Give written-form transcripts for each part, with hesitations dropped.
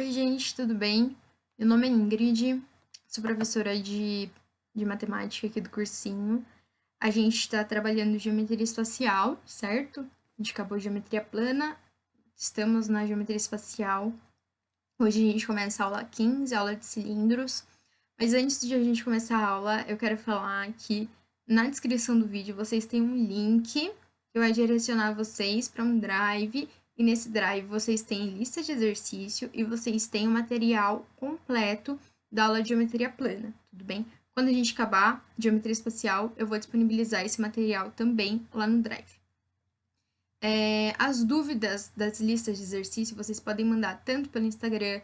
Oi, gente, tudo bem? Meu nome é Ingrid, sou professora de matemática aqui do cursinho. A gente está trabalhando geometria espacial, certo? A gente acabou geometria plana, estamos na geometria espacial. Hoje a gente começa a aula 15, aula de cilindros. Mas antes de a gente começar a aula, eu quero falar que na descrição do vídeo vocês têm um link que vai direcionar vocês para um drive. E nesse drive vocês têm lista de exercício e vocês têm o material completo da aula de geometria plana, tudo bem? Quando a gente acabar geometria espacial, eu vou disponibilizar esse material também lá no drive. As dúvidas das listas de exercício vocês podem mandar tanto pelo Instagram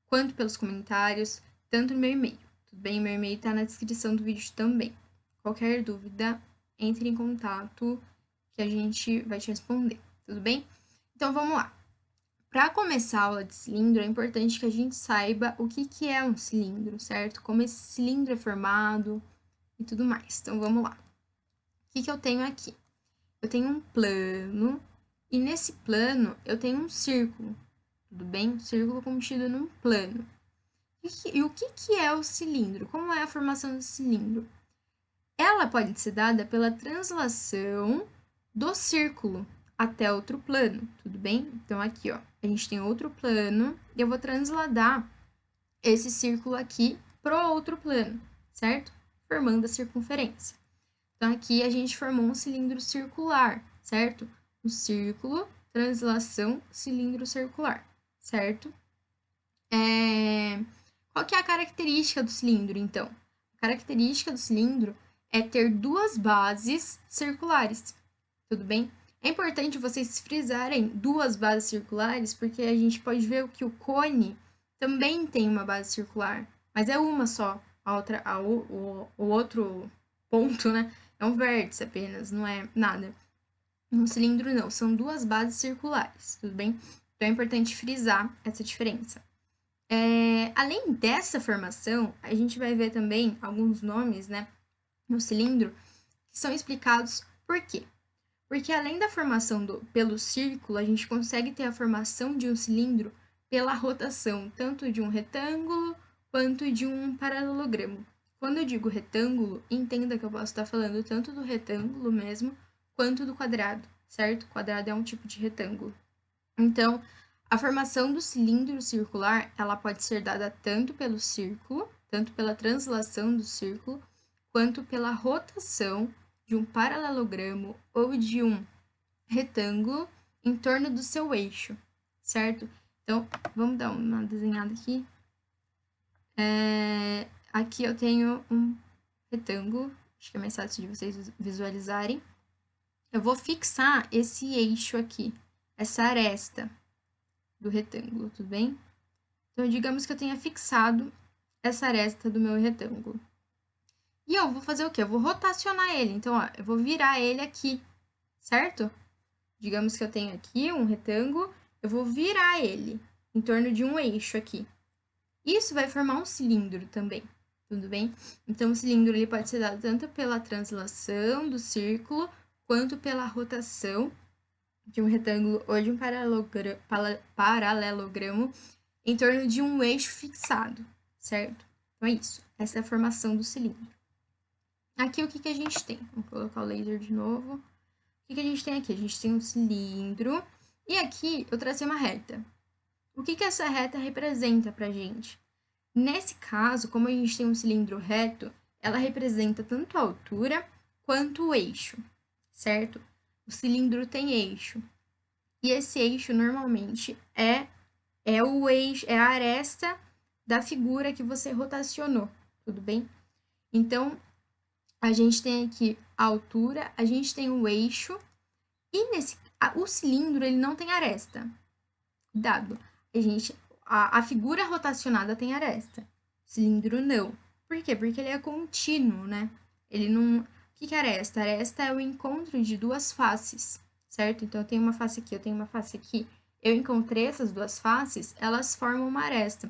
quanto pelos comentários, tanto no meu e-mail. Tudo bem? Meu e-mail está na descrição do vídeo também. Qualquer dúvida, entre em contato que a gente vai te responder. Tudo bem? Então vamos lá. Para começar a aula de cilindro, é importante que a gente saiba o que é um cilindro, certo? Como esse cilindro é formado e tudo mais. Então vamos lá. O que eu tenho aqui? Eu tenho um plano e nesse plano eu tenho um círculo, tudo bem? Um círculo contido num plano. E o que é o cilindro? Como é a formação do cilindro? Ela pode ser dada pela translação do círculo até outro plano, tudo bem? Então, aqui, ó, a gente tem outro plano e eu vou transladar esse círculo aqui para outro plano, certo? Formando a circunferência. Então, aqui a gente formou um cilindro circular, certo? Um círculo, translação, cilindro circular, certo? Qual que é a característica do cilindro, então? A característica do cilindro é ter duas bases circulares, tudo bem? É importante vocês frisarem duas bases circulares, porque a gente pode ver que o cone também tem uma base circular, mas é uma só. O outro ponto, né? É um vértice apenas, não é nada. No cilindro, não, são duas bases circulares, tudo bem? Então é importante frisar essa diferença. Além dessa formação, a gente vai ver também alguns nomes, né, no cilindro, que são explicados por quê? Porque além da formação pelo círculo, a gente consegue ter a formação de um cilindro pela rotação, tanto de um retângulo quanto de um paralelogramo. Quando eu digo retângulo, entenda que eu posso estar falando tanto do retângulo mesmo, quanto do quadrado, certo? O quadrado é um tipo de retângulo. Então, a formação do cilindro circular, ela pode ser dada tanto pelo círculo, tanto pela translação do círculo, quanto pela rotação de um paralelogramo ou de um retângulo em torno do seu eixo, certo? Então, vamos dar uma desenhada aqui. Aqui eu tenho um retângulo, acho que é mais fácil de vocês visualizarem. Eu vou fixar esse eixo aqui, essa aresta do retângulo, tudo bem? Então, digamos que eu tenha fixado essa aresta do meu retângulo. E eu vou fazer o quê? Eu vou rotacionar ele. Então, ó, eu vou virar ele aqui, certo? Digamos que eu tenho aqui um retângulo, eu vou virar ele em torno de um eixo aqui. Isso vai formar um cilindro também, tudo bem? Então, o cilindro ele pode ser dado tanto pela translação do círculo, quanto pela rotação de um retângulo ou de um paralelogramo em torno de um eixo fixado, certo? Então é isso. Essa é a formação do cilindro. Aqui o que a gente tem? Vou colocar o laser de novo. O que a gente tem aqui? A gente tem um cilindro e aqui eu tracei uma reta. O que essa reta representa pra gente? Nesse caso, como a gente tem um cilindro reto, ela representa tanto a altura quanto o eixo, certo? O cilindro tem eixo. E esse eixo normalmente é o eixo, é a aresta da figura que você rotacionou, tudo bem? Então, a gente tem aqui a altura, a gente tem o eixo e o cilindro ele não tem aresta. Cuidado. A figura rotacionada tem aresta. O cilindro não. Por quê? Porque ele é contínuo, né? Ele não. O que é aresta? Aresta é o encontro de duas faces, certo? Então eu tenho uma face aqui, eu tenho uma face aqui. Eu encontrei essas duas faces, elas formam uma aresta.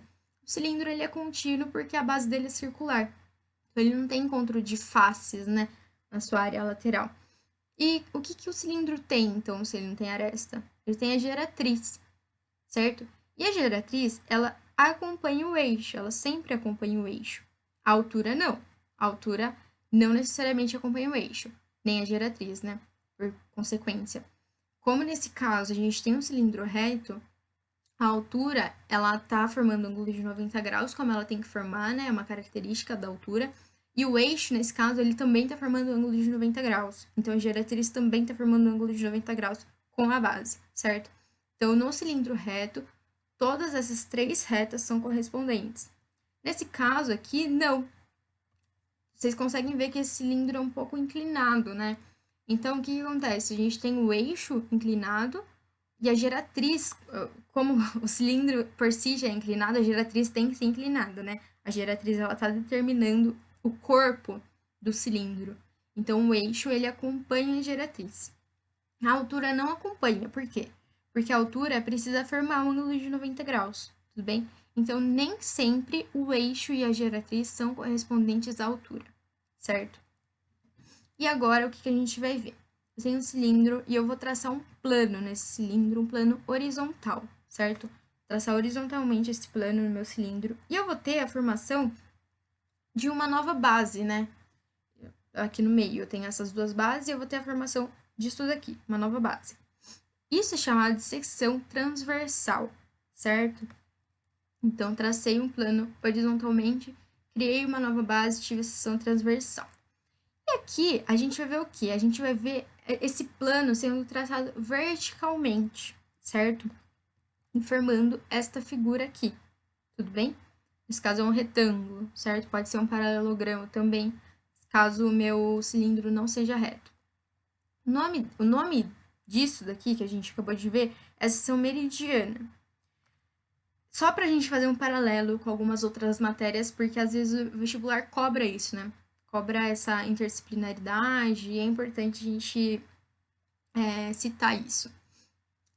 O cilindro ele é contínuo porque a base dele é circular. Então ele não tem encontro de faces, né? Na sua área lateral. E o que o cilindro tem, então, se ele não tem aresta? Ele tem a geratriz, certo? E a geratriz, ela acompanha o eixo, ela sempre acompanha o eixo. A altura não. A altura não necessariamente acompanha o eixo, nem a geratriz, né? Por consequência. Como nesse caso a gente tem um cilindro reto, a altura, ela tá formando um ângulo de 90 graus, como ela tem que formar, né? É uma característica da altura. E o eixo, nesse caso, ele também tá formando um ângulo de 90 graus. Então, a geratriz também tá formando um ângulo de 90 graus com a base, certo? Então, no cilindro reto, todas essas três retas são correspondentes. Nesse caso aqui, não. Vocês conseguem ver que esse cilindro é um pouco inclinado, né? Então, o que acontece? A gente tem o eixo inclinado e a geratriz, como o cilindro por si já é inclinado, a geratriz tem que ser inclinada, né? A geratriz, ela tá determinando o corpo do cilindro. Então, o eixo, ele acompanha a geratriz. A altura não acompanha, por quê? Porque a altura precisa formar um ângulo de 90 graus, tudo bem? Então, nem sempre o eixo e a geratriz são correspondentes à altura, certo? E agora, o que a gente vai ver? Eu tenho um cilindro e eu vou traçar um plano nesse cilindro, um plano horizontal, certo? Traçar horizontalmente esse plano no meu cilindro. E eu vou ter a formação de uma nova base, né? Aqui no meio eu tenho essas duas bases e eu vou ter a formação disso daqui, uma nova base. Isso é chamado de secção transversal, certo? Então, tracei um plano horizontalmente, criei uma nova base, tive seção transversal. E aqui, a gente vai ver o quê? A gente vai ver esse plano sendo traçado verticalmente, certo? Informando esta figura aqui, tudo bem? Nesse caso é um retângulo, certo? Pode ser um paralelogramo também, caso o meu cilindro não seja reto. O nome disso daqui, que a gente acabou de ver, é seção meridiana. Só para a gente fazer um paralelo com algumas outras matérias, porque às vezes o vestibular cobra isso, né? Cobra essa interdisciplinaridade e é importante a gente citar isso.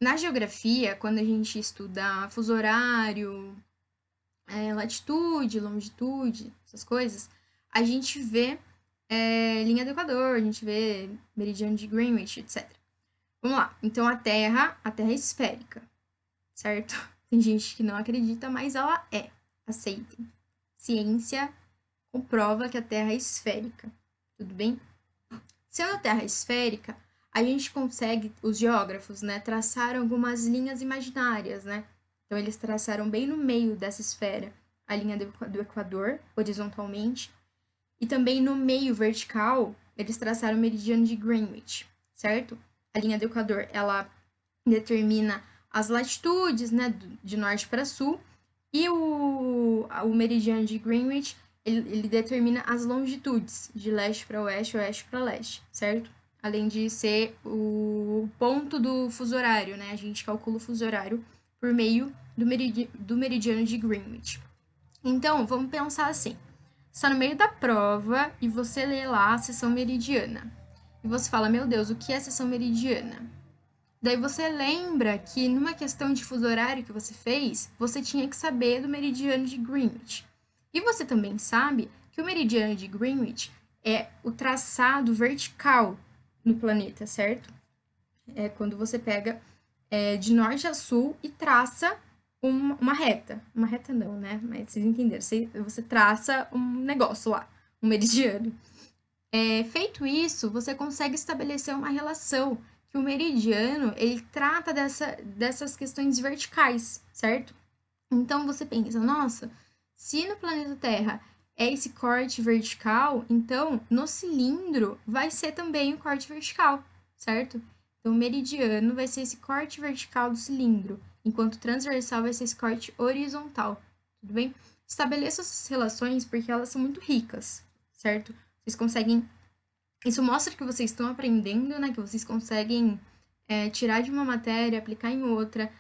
Na geografia, quando a gente estuda fuso horário, latitude, longitude, essas coisas, a gente vê linha do Equador, a gente vê meridiano de Greenwich, etc. Vamos lá. Então, a Terra é esférica, certo? Tem gente que não acredita, mas ela é. Aceitem. Ciência comprova que a Terra é esférica. Tudo bem? Sendo a Terra esférica, a gente consegue, os geógrafos, né, traçar algumas linhas imaginárias, né? Então, eles traçaram bem no meio dessa esfera a linha do Equador, horizontalmente, e também no meio vertical, eles traçaram o meridiano de Greenwich, certo? A linha do Equador, ela determina as latitudes, né, de norte para sul, e o meridiano de Greenwich, ele determina as longitudes, de leste para oeste, oeste para leste, certo? Além de ser o ponto do fuso horário, né? A gente calcula o fuso horário por meio do meridiano de Greenwich. Então, vamos pensar assim. Está no meio da prova e você lê lá a seção meridiana. E você fala, meu Deus, o que é seção meridiana? Daí você lembra que numa questão de fuso horário que você fez, você tinha que saber do meridiano de Greenwich. E você também sabe que o meridiano de Greenwich é o traçado vertical no planeta, certo? É quando você pega de norte a sul e traça uma reta. Uma reta não, né? Mas vocês entenderam. Você traça um negócio lá, um meridiano. Feito isso, você consegue estabelecer uma relação que o meridiano, ele trata dessas questões verticais, certo? Então, você pensa, nossa, se no planeta Terra é esse corte vertical, então no cilindro vai ser também o corte vertical, certo? Então, o meridiano vai ser esse corte vertical do cilindro, enquanto o transversal vai ser esse corte horizontal, tudo bem? Estabeleça essas relações porque elas são muito ricas, certo? Vocês conseguem. Isso mostra que vocês estão aprendendo, né? Que vocês conseguem tirar de uma matéria, aplicar em outra,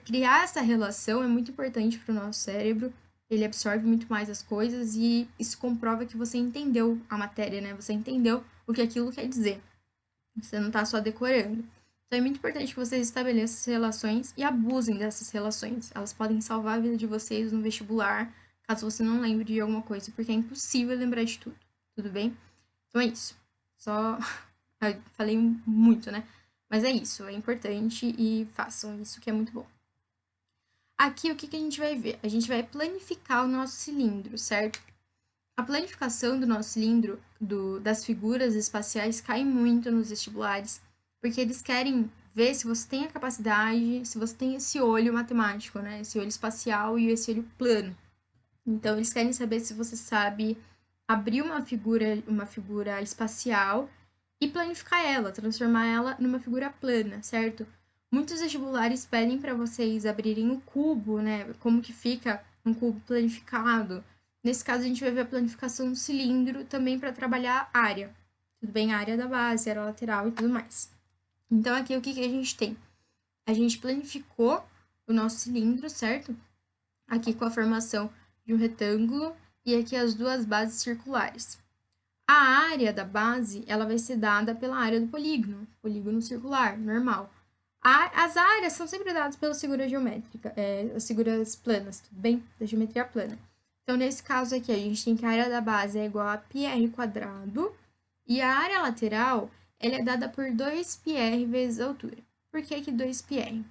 criar essa relação é muito importante para o nosso cérebro. Ele absorve muito mais as coisas e isso comprova que você entendeu a matéria, né? Você entendeu o que aquilo quer dizer. Você não está só decorando. Então é muito importante que vocês estabeleçam essas relações e abusem dessas relações. Elas podem salvar a vida de vocês no vestibular, caso você não lembre de alguma coisa, porque é impossível lembrar de tudo. Tudo bem? Então é isso. Só eu falei muito, né? Mas é isso, é importante e façam isso que é muito bom. Aqui, o que que a gente vai ver? A gente vai planificar o nosso cilindro, certo? A planificação do nosso cilindro, das figuras espaciais, cai muito nos vestibulares, porque eles querem ver se você tem a capacidade, se você tem esse olho matemático, né? Esse olho espacial e esse olho plano. Então, eles querem saber se você sabe abrir uma figura espacial e planificar ela, transformar ela numa figura plana, certo? Muitos vestibulares pedem para vocês abrirem o cubo, né? Como que fica um cubo planificado. Nesse caso, a gente vai ver a planificação do cilindro também para trabalhar a área. Tudo bem? A área da base, a área lateral e tudo mais. Então, aqui o que a gente tem? A gente planificou o nosso cilindro, certo? Aqui com a formação de um retângulo e aqui as duas bases circulares. A área da base, ela vai ser dada pela área do polígono circular, normal. As áreas são sempre dadas pela figura geométrica, as figuras planas, tudo bem? Da geometria plana. Então, nesse caso aqui, a gente tem que a área da base é igual a πr² e a área lateral, ela é dada por 2πr vezes a altura. Por que 2πr?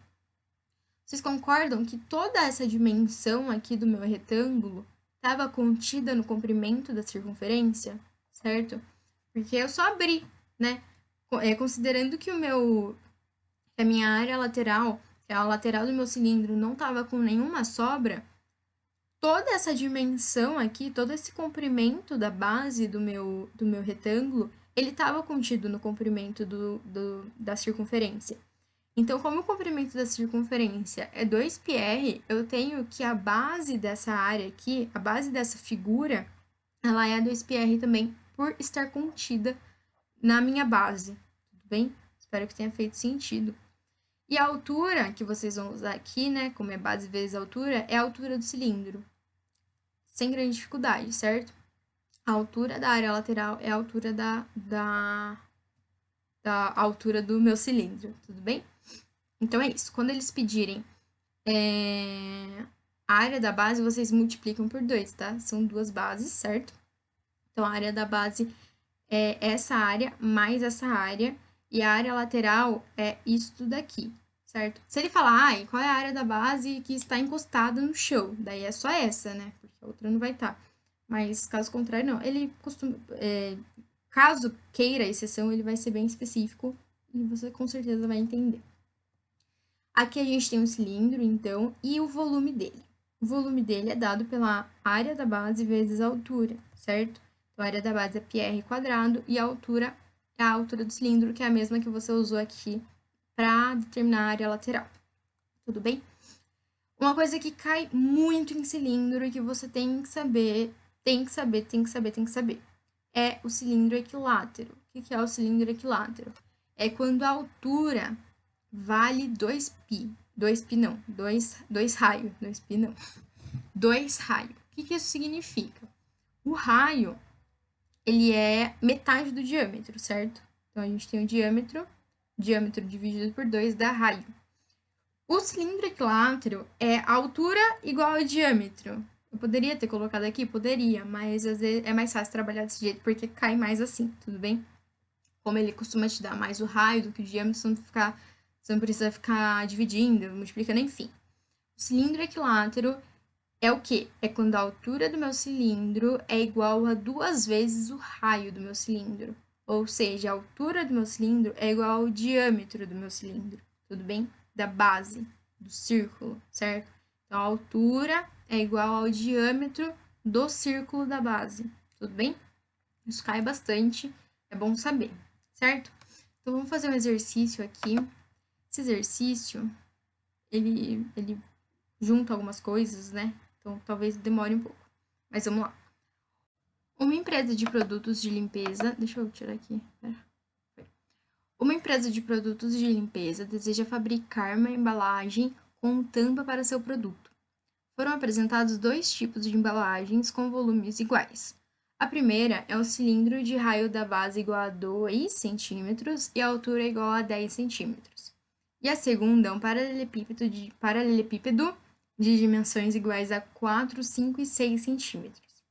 Vocês concordam que toda essa dimensão aqui do meu retângulo estava contida no comprimento da circunferência, certo? Porque eu só abri, né? Considerando que a minha área lateral, que é a lateral do meu cilindro, não estava com nenhuma sobra, toda essa dimensão aqui, todo esse comprimento da base do meu retângulo, ele estava contido no comprimento da circunferência. Então, como o comprimento da circunferência é 2πr, eu tenho que a base dessa área aqui, a base dessa figura, ela é 2πr também, por estar contida na minha base. Tudo bem? Espero que tenha feito sentido. E a altura que vocês vão usar aqui, né, como é base vezes altura, é a altura do cilindro. Sem grande dificuldade, certo? A altura da área lateral é a altura da altura do meu cilindro, tudo bem? Então, é isso. Quando eles pedirem a área da base, vocês multiplicam por 2, tá? São duas bases, certo? Então, a área da base é essa área mais essa área. E a área lateral é isso daqui, certo? Se ele falar, qual é a área da base que está encostada no chão? Daí é só essa, né? Porque a outra não vai estar. Mas, caso contrário, não. Ele costuma... caso queira a exceção, ele vai ser bem específico. E você, com certeza, vai entender. Aqui a gente tem um cilindro, então, e o volume dele. O volume dele é dado pela área da base vezes a altura, certo? Então, a área da base é πr² e a altura é a altura do cilindro, que é a mesma que você usou aqui para determinar a área lateral. Tudo bem? Uma coisa que cai muito em cilindro e que você tem que saber, é o cilindro equilátero. O que é o cilindro equilátero? É quando a altura vale 2π. 2π não, 2 raio. 2π não. 2 raio. O que isso significa? O raio, ele é metade do diâmetro, certo? Então, a gente tem o diâmetro dividido por 2 dá raio. O cilindro equilátero é a altura igual ao diâmetro. Eu poderia ter colocado aqui? Poderia, mas às vezes é mais fácil trabalhar desse jeito, porque cai mais assim, tudo bem? Como ele costuma te dar mais o raio do que o diâmetro, você não precisa ficar dividindo, multiplicando, enfim. O cilindro equilátero é o quê? É quando a altura do meu cilindro é igual a 2 vezes o raio do meu cilindro. Ou seja, a altura do meu cilindro é igual ao diâmetro do meu cilindro. Tudo bem? Da base, do círculo, certo? Então, a altura é igual ao diâmetro do círculo da base. Tudo bem? Isso cai bastante, é bom saber, certo? Então, vamos fazer um exercício aqui. Esse exercício, ele junta algumas coisas, né? Então, talvez demore um pouco. Mas vamos lá. Uma empresa de produtos de limpeza... Deixa eu tirar aqui. Uma empresa de produtos de limpeza deseja fabricar uma embalagem com tampa para seu produto. Foram apresentados 2 tipos de embalagens com volumes iguais. A primeira é o cilindro de raio da base igual a 2 centímetros e a altura igual a 10 centímetros. E a segunda é um paralelepípedo de dimensões iguais a 4, 5 e 6 centímetros.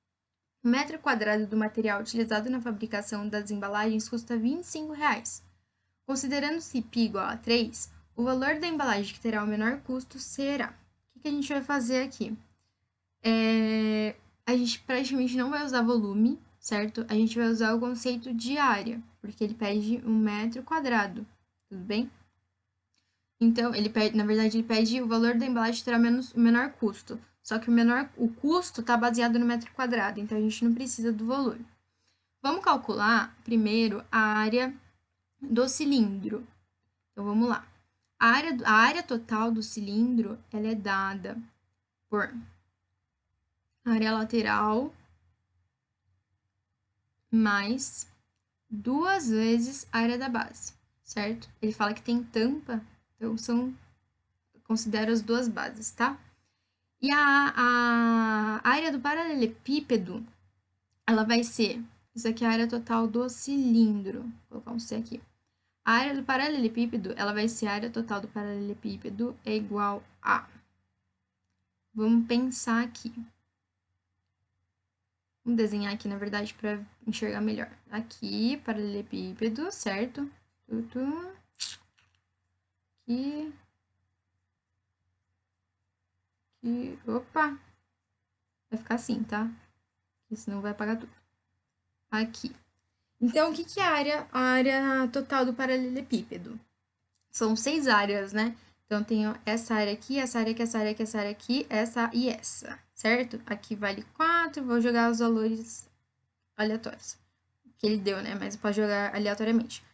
O metro quadrado do material utilizado na fabricação das embalagens custa R$ 25. Considerando-se π igual a 3, o valor da embalagem que terá o menor custo será... O que a gente vai fazer aqui? A gente praticamente não vai usar volume, certo? A gente vai usar o conceito de área, porque ele pede 1 metro quadrado, tudo bem? Então, ele pede, na verdade, ele pede o valor da embalagem terá o menor custo. Só que o custo está baseado no metro quadrado, então a gente não precisa do volume. Vamos calcular primeiro a área do cilindro. Então, vamos lá. A área total do cilindro, ela é dada por área lateral mais 2 vezes a área da base, certo? Ele fala que tem tampa, então considera as duas bases, tá? E a área do paralelepípedo, ela vai ser, isso aqui é a área total do cilindro, vou colocar um C aqui. A área do paralelepípedo, ela vai ser a área total do paralelepípedo é igual a... Vamos pensar aqui. Vamos desenhar aqui, na verdade, para enxergar melhor. Aqui, paralelepípedo, certo? Aqui. Aqui. Opa! Vai ficar assim, tá? Porque senão vai apagar tudo. Aqui. Então, o que é a área total do paralelepípedo? São 6 áreas, né? Então, eu tenho essa área aqui, essa área aqui, essa área aqui, essa área aqui, essa e essa, certo? Aqui vale 4, vou jogar os valores aleatórios. Que ele deu, né? Mas pode jogar aleatoriamente.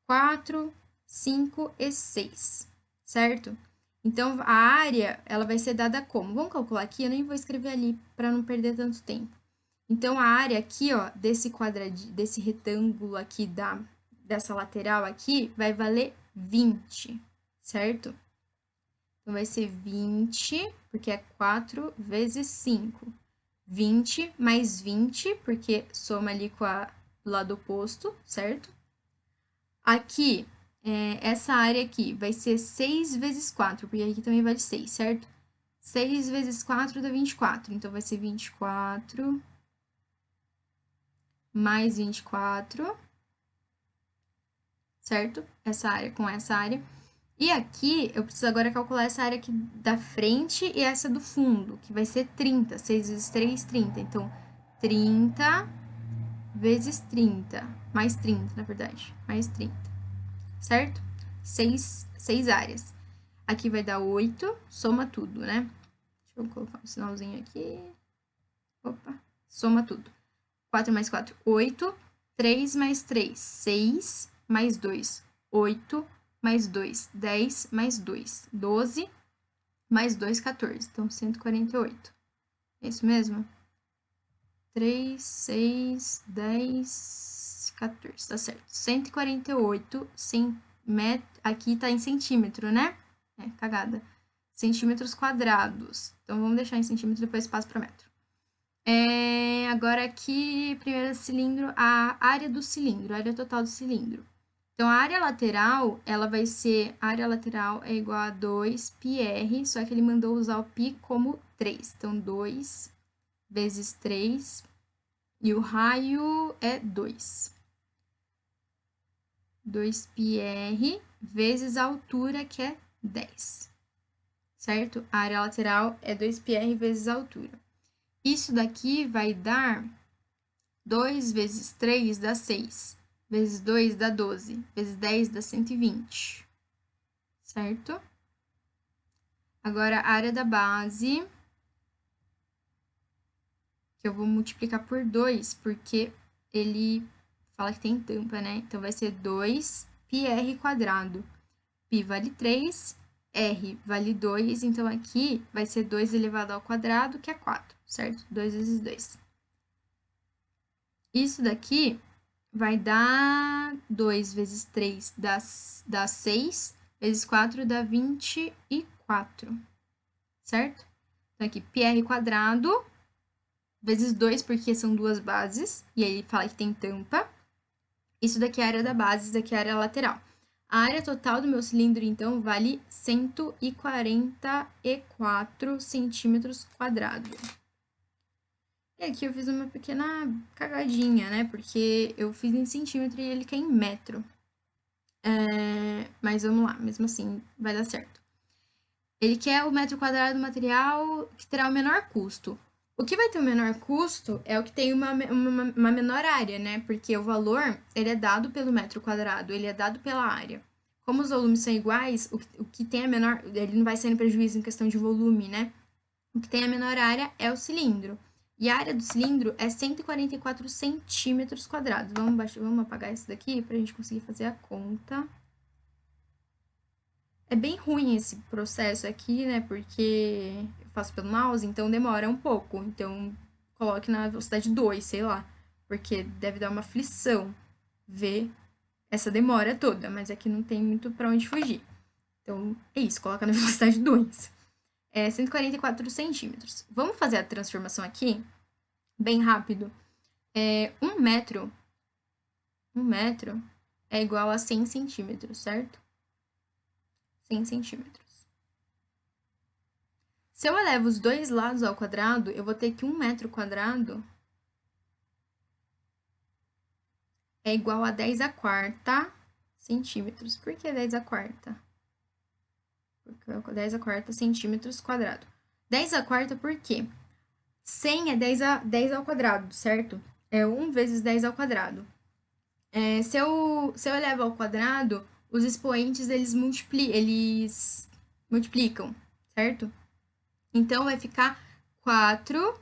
4, 5 e 6, certo? Então, a área, ela vai ser dada como? Vamos calcular aqui, eu nem vou escrever ali para não perder tanto tempo. Então, a área aqui, ó, desse retângulo aqui dessa lateral aqui, vai valer 20, certo? Então, vai ser 20, porque é 4 vezes 5. 20 mais 20, porque soma ali com a do lado oposto, certo? Aqui, essa área aqui vai ser 6 vezes 4, porque aqui também vale 6, certo? 6 vezes 4 dá 24, então vai ser 24 mais 24, certo? Essa área com essa área. E aqui, eu preciso agora calcular essa área aqui da frente e essa do fundo, que vai ser 30. 6 vezes 3, 30. Então, 30 vezes 30. Mais 30, na verdade. Mais 30. Certo? 6 áreas. Aqui vai dar 8, soma tudo, né? Deixa eu colocar um sinalzinho aqui. Opa, soma tudo. 4 mais 4, 8. 3 mais 3, 6. Mais 2, 8. Mais 2, 10. Mais 2, 12. Mais 2, 14. Então, 148. É isso mesmo? 3, 6, 10, 14. Tá certo. 148 aqui tá em centímetro, né? Cagada. Centímetros quadrados. Então, vamos deixar em centímetro, depois passo para metro. Agora aqui, primeiro cilindro, a área do cilindro, a área total do cilindro. Então, a área lateral, ela vai ser, a área lateral é igual a 2πr, só que ele mandou usar o π como 3. Então, 2 vezes 3, e o raio é 2. 2πr vezes a altura, que é 10. Certo? A área lateral é 2πr vezes a altura. Isso daqui vai dar 2 vezes 3 dá 6. Vezes 2 dá 12. Vezes 10 dá 120. Certo? Agora, a área da base, que eu vou multiplicar por 2, porque ele fala que tem tampa, né? Então, vai ser 2πr quadrado. Π vale 3, R vale 2, então aqui vai ser 2 elevado ao quadrado, que é 4, certo? 2 vezes 2. Isso daqui vai dar 2 vezes 3 dá 6, vezes 4 dá 24, certo? Então, aqui, πr quadrado, vezes 2, porque são duas bases, e aí ele fala que tem tampa. Isso daqui é a área da base, isso daqui é a área lateral. A área total do meu cilindro, então, vale 144 centímetros quadrados. E aqui eu fiz uma pequena cagadinha, né? Porque eu fiz em centímetro e ele quer em metro. Mas vamos lá, mesmo assim vai dar certo. Ele quer o metro quadrado do material que terá o menor custo. O que vai ter o menor custo é o que tem uma menor área, né? Porque o valor, ele é dado pelo metro quadrado, ele é dado pela área. Como os volumes são iguais, o que tem a menor... Ele não vai ser em prejuízo em questão de volume, né? O que tem a menor área é o cilindro. E a área do cilindro é 144 centímetros quadrados. Vamos apagar isso daqui para a gente conseguir fazer a conta. É bem ruim esse processo aqui, né? Porque eu faço pelo mouse, então demora um pouco. Então, coloque na velocidade 2, sei lá. Porque deve dar uma aflição ver essa demora toda. Mas aqui não tem muito para onde fugir. Então, é isso. Coloca na velocidade 2. É 144 centímetros. Vamos fazer a transformação aqui? Bem rápido. 1 metro é igual a 100 centímetros, certo? 100 centímetros. Se eu elevo os dois lados ao quadrado, eu vou ter que 1 metro quadrado é igual a 10 a quarta centímetros. Por que 10 a quarta? Porque 10 a quarta centímetros quadrado. 10 a quarta por quê? 100 é 10 ao quadrado, certo? É 1 vezes 10 ao quadrado. Se eu elevo ao quadrado, os expoentes, eles multiplicam, certo? Então, vai ficar 4,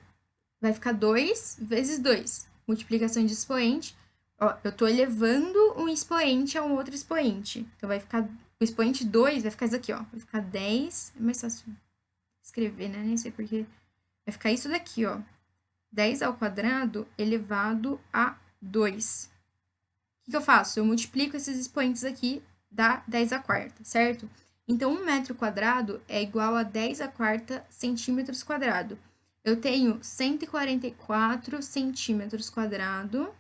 vai ficar 2 vezes 2. Multiplicação de expoente. Ó, eu tô elevando um expoente a um outro expoente. Então, vai ficar... O expoente 2 vai ficar isso aqui, ó. Vai ficar 10... É mais fácil escrever, né? Nem sei porque... Vai ficar isso daqui, ó. 10 ao quadrado elevado a 2. O que eu faço? Eu multiplico esses expoentes aqui, dá 10 a quarta, certo? Então, 1 metro quadrado é igual a 10 a quarta centímetros quadrado. Eu tenho 144 centímetros quadrado,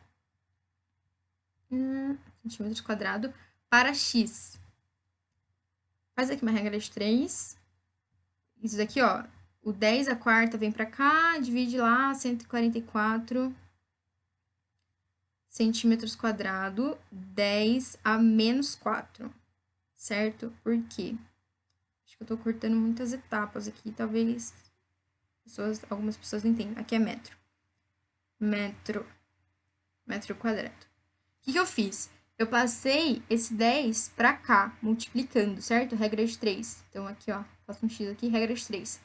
centímetros quadrado para x. Faz aqui uma regra de 3. Isso daqui, ó, o 10 a quarta vem para cá, divide lá, 144 centímetros quadrado, 10 a menos 4, certo? Por quê? Acho que eu tô cortando muitas etapas aqui, talvez algumas pessoas não entendam. Aqui é metro. Metro quadrado. O que eu fiz? Eu passei esse 10 para cá, multiplicando, certo? Regra de 3. Então, aqui, ó, faço um x aqui, regra de 3.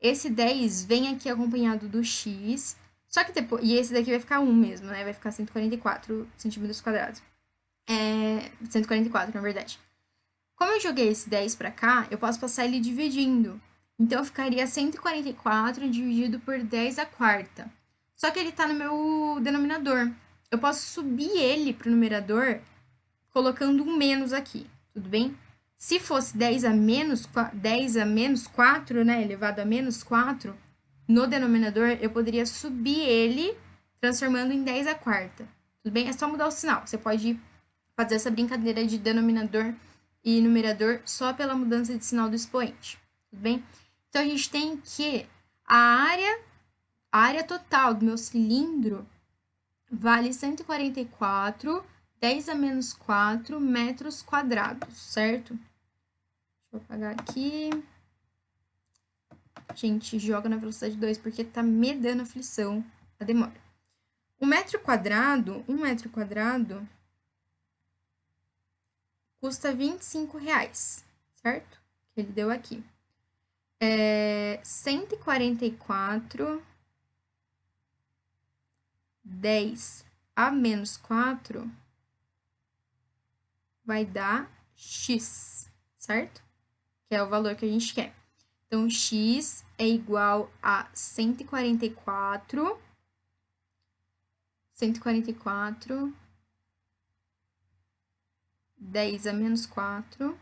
Esse 10 vem aqui acompanhado do x, só que depois... E esse daqui vai ficar 1 mesmo, né? Vai ficar 144 centímetros quadrados. 144, na verdade. Como eu joguei esse 10 para cá, eu posso passar ele dividindo. Então, ficaria 144 dividido por 10 a quarta. Só que ele está no meu denominador. Eu posso subir ele para o numerador colocando um menos aqui, tudo bem? Se fosse 10 a menos 4, né, elevado a menos 4, no denominador, eu poderia subir ele transformando em 10 a quarta, tudo bem? É só mudar o sinal. Você pode fazer essa brincadeira de denominador e numerador só pela mudança de sinal do expoente, tudo bem? Então, a gente tem que a área total do meu cilindro vale 144, 10 a menos 4 metros quadrados, certo? Deixa eu apagar aqui. Gente, joga na velocidade 2 porque tá me dando aflição a demora. Um metro quadrado custa R$25, certo? Que ele deu aqui. 144, 10 a menos 4 vai dar x, certo? Que é o valor que a gente quer. Então, x é igual a 144, 10 a menos 4,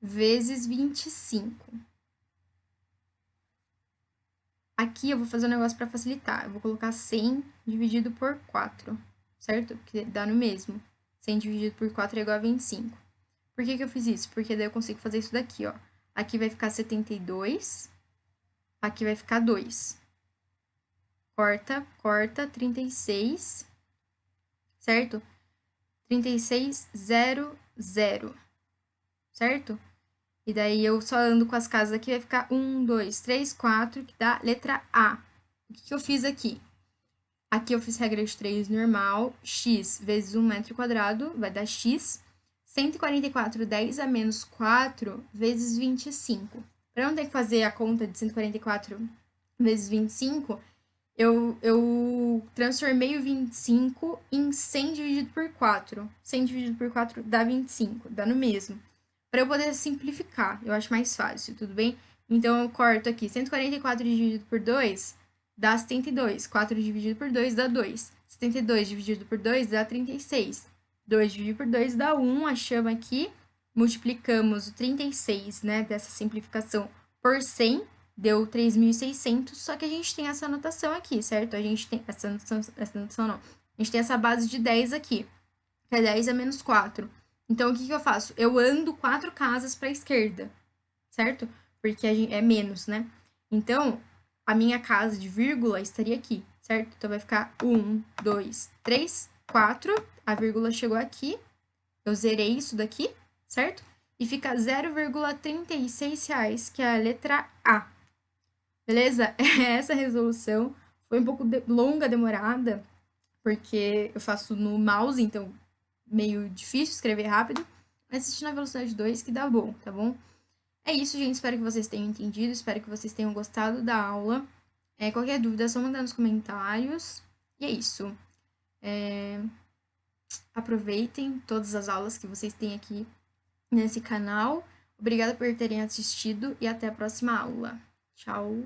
vezes 25. Aqui eu vou fazer um negócio para facilitar. Eu vou colocar 100 dividido por 4, certo? Porque dá no mesmo. 100 dividido por 4 é igual a 25. Por que eu fiz isso? Porque daí eu consigo fazer isso daqui, ó. Aqui vai ficar 72, aqui vai ficar 2. Corta, 36, certo? 36, 0, 0. certo? E daí eu só ando com as casas aqui, vai ficar 1, 2, 3, 4, que dá letra A. O que eu fiz aqui? Aqui eu fiz regra de 3 normal, x vezes 1 metro quadrado, vai dar x. 144, 10 a menos 4 vezes 25. Para não ter que fazer a conta de 144 vezes 25, eu transformei o 25 em 100 dividido por 4. 100 dividido por 4 dá 25, dá no mesmo. Para eu poder simplificar, eu acho mais fácil, tudo bem? Então, eu corto aqui 144 dividido por 2 dá 72. 4 dividido por 2 dá 2. 72 dividido por 2 dá 36. 2 dividido por 2 dá 1, achamos aqui. Multiplicamos o 36, né, dessa simplificação por 100, deu 3.600, só que a gente tem essa anotação aqui, certo? A gente tem essa anotação não. A gente tem essa base de 10 aqui, que é 10 a menos 4. Então, o que eu faço? Eu ando 4 casas para a esquerda, certo? Porque é menos, né? Então, a minha casa de vírgula estaria aqui, certo? Então, vai ficar 1, 2, 3, 4. A vírgula chegou aqui. Eu zerei isso daqui, certo? E fica 0,36 reais, que é a letra A. Beleza? Essa resolução foi um pouco longa, demorada, porque eu faço no mouse, então meio difícil escrever rápido, mas assisti na velocidade 2 que dá bom, tá bom? É isso, gente. Espero que vocês tenham entendido, espero que vocês tenham gostado da aula. Qualquer dúvida é só mandar nos comentários. E é isso. Aproveitem todas as aulas que vocês têm aqui nesse canal. Obrigada por terem assistido e até a próxima aula. Tchau!